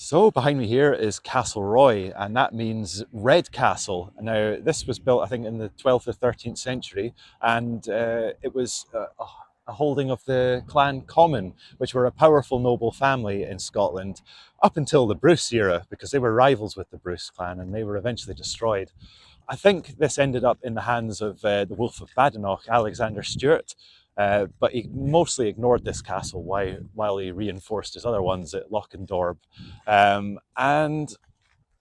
So behind me here is Castle Roy, and that means Red Castle. Now, this was built, I think, in the 12th or 13th century, and it was a holding of the Clan Comyn, which were a powerful noble family in Scotland up until the Bruce era, because they were rivals with the Bruce clan, and they were eventually destroyed. I think this ended up in the hands of the Wolf of Badenoch, Alexander Stewart, but he mostly ignored this castle while he reinforced his other ones at Lochendorb. And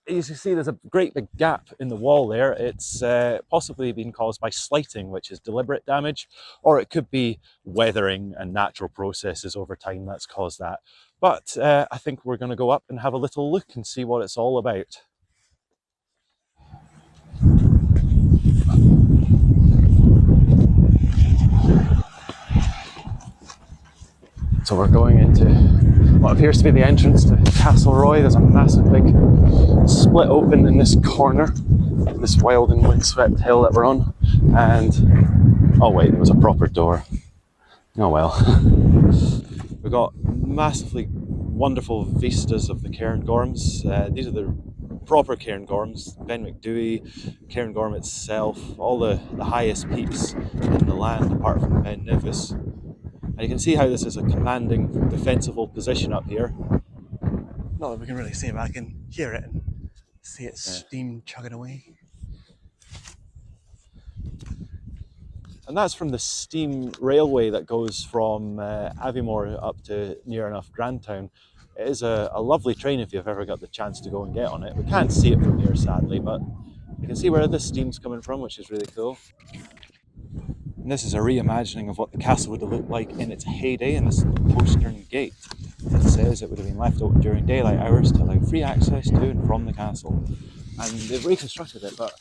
as you see, there's a great big gap in the wall there. It's possibly been caused by slighting, which is deliberate damage, or it could be weathering and natural processes over time that's caused that. But I think we're going to go up and have a little look and see what it's all about. So we're going into what appears to be the entrance to Castle Roy. There's a massive big split open in this corner, this wild and windswept hill that we're on. And, oh wait, there was a proper door. Oh well. We've got massively wonderful vistas of the Cairngorms. These are the proper Cairngorms, Ben Macdui, Cairngorm itself, all the highest peaks in the land apart from Ben Nevis. And you can see how this is a commanding, defensible position up here. Not that we can really see it, but I can hear it and see its steam chugging away. And that's from the steam railway that goes from Aviemore up to near enough Grandtown. It is a lovely train if you've ever got the chance to go and get on it. We can't see it from here, sadly, but you can see where the steam's coming from, which is really cool. And this is a reimagining of what the castle would have looked like in its heyday, and this is the postern gate. It says it would have been left open during daylight hours to allow free access to and from the castle. And they've reconstructed it, but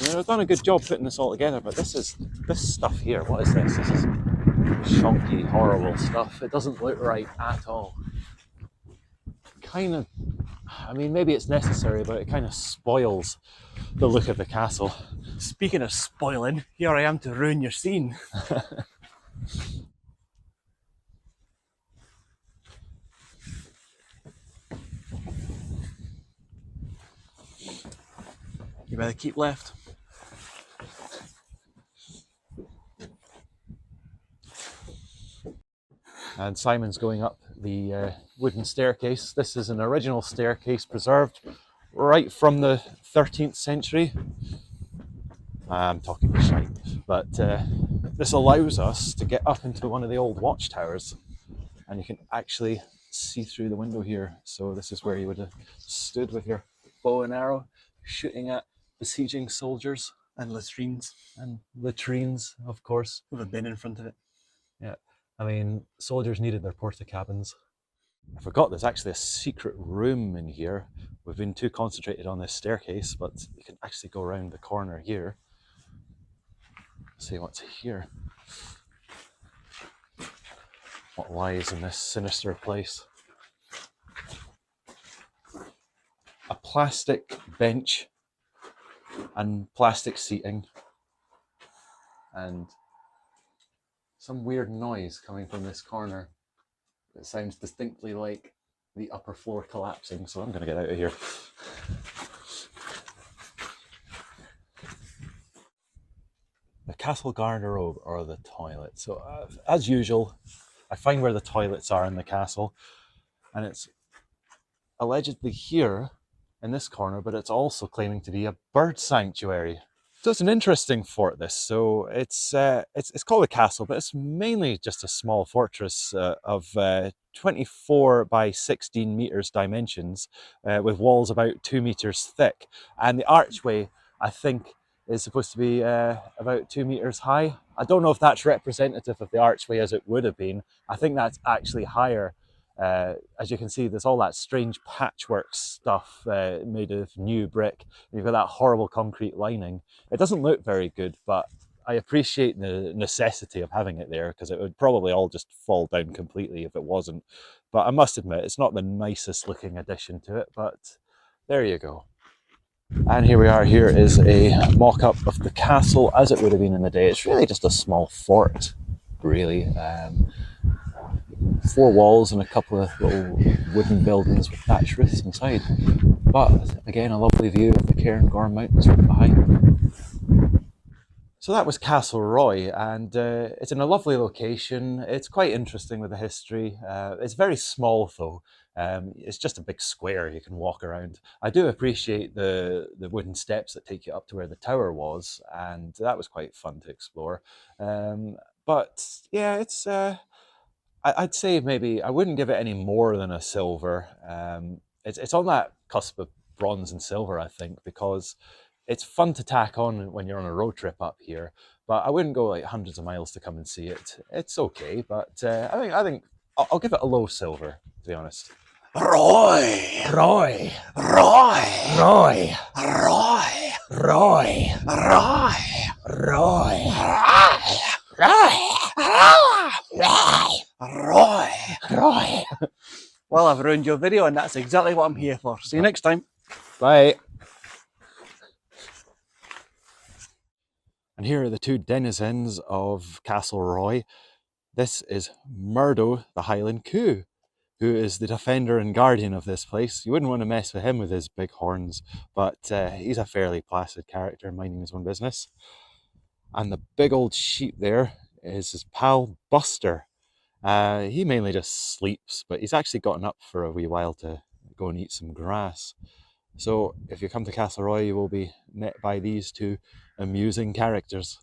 they've done a good job putting this all together. But this stuff here, what is this? This is shonky, horrible stuff. It doesn't look right at all. Kind of, I mean, maybe it's necessary, but it kind of spoils the look of the castle. Speaking of spoiling, here I am to ruin your scene. You better keep left. And Simon's going up the wooden staircase. This is an original staircase preserved right from the 13th century. I'm talking shite, but this allows us to get up into one of the old watchtowers, and you can actually see through the window here. So this is where you would have stood with your bow and arrow, shooting at besieging soldiers. And latrines. And latrines, of course. With a bin in front of it. Yeah, I mean, soldiers needed their porta-cabins. I forgot there's actually a secret room in here. We've been too concentrated on this staircase, but you can actually go around the corner here. See what's here. What lies in this sinister place. A plastic bench and plastic seating, and some weird noise coming from this corner. It sounds distinctly like the upper floor collapsing, so I'm going to get out of here. The castle garderobe, or the toilet. So as usual, I find where the toilets are in the castle, and it's allegedly here in this corner, but it's also claiming to be a bird sanctuary. So it's an interesting fort, this. So it's called a castle, but it's mainly just a small fortress of 24 by 16 meters dimensions, with walls about 2 meters thick. And the archway, I think, is supposed to be about 2 meters high. I don't know if that's representative of the archway as it would have been. I think that's actually higher. As you can see, there's all that strange patchwork stuff made of new brick. You've got that horrible concrete lining. It doesn't look very good, but I appreciate the necessity of having it there, because it would probably all just fall down completely if it wasn't. But I must admit, it's not the nicest looking addition to it, but there you go. And here we are. Here is a mock-up of the castle as it would have been in the day. It's really just a small fort, really. 4 walls and a couple of little wooden buildings with thatched roofs inside. But again, a lovely view of the Cairngorm Mountains from behind. So that was Castle Roy, and it's in a lovely location. It's quite interesting with the history. It's very small though. It's just a big square you can walk around. I do appreciate the wooden steps that take you up to where the tower was, and that was quite fun to explore. But yeah, I'd say maybe I wouldn't give it any more than a silver. It's on that cusp of bronze and silver, I think, because it's fun to tack on when you're on a road trip up here. But I wouldn't go like hundreds of miles to come and see it. It's okay, but I think I'll give it a low silver, to be honest. Roy! Roy, Roy! Roy, Roy! Roy, Roy! Roy, Roy! Roy. Well, I've ruined your video, and that's exactly what I'm here for. See you next time. Bye. And here are the two denizens of Castle Roy. This is Murdo, the Highland Coo, who is the defender and guardian of this place. You wouldn't want to mess with him with his big horns, but he's a fairly placid character, minding his own business. And the big old sheep there is his pal Buster. He mainly just sleeps, but he's actually gotten up for a wee while to go and eat some grass. So if you come to Castle Roy, you will be met by these two amusing characters.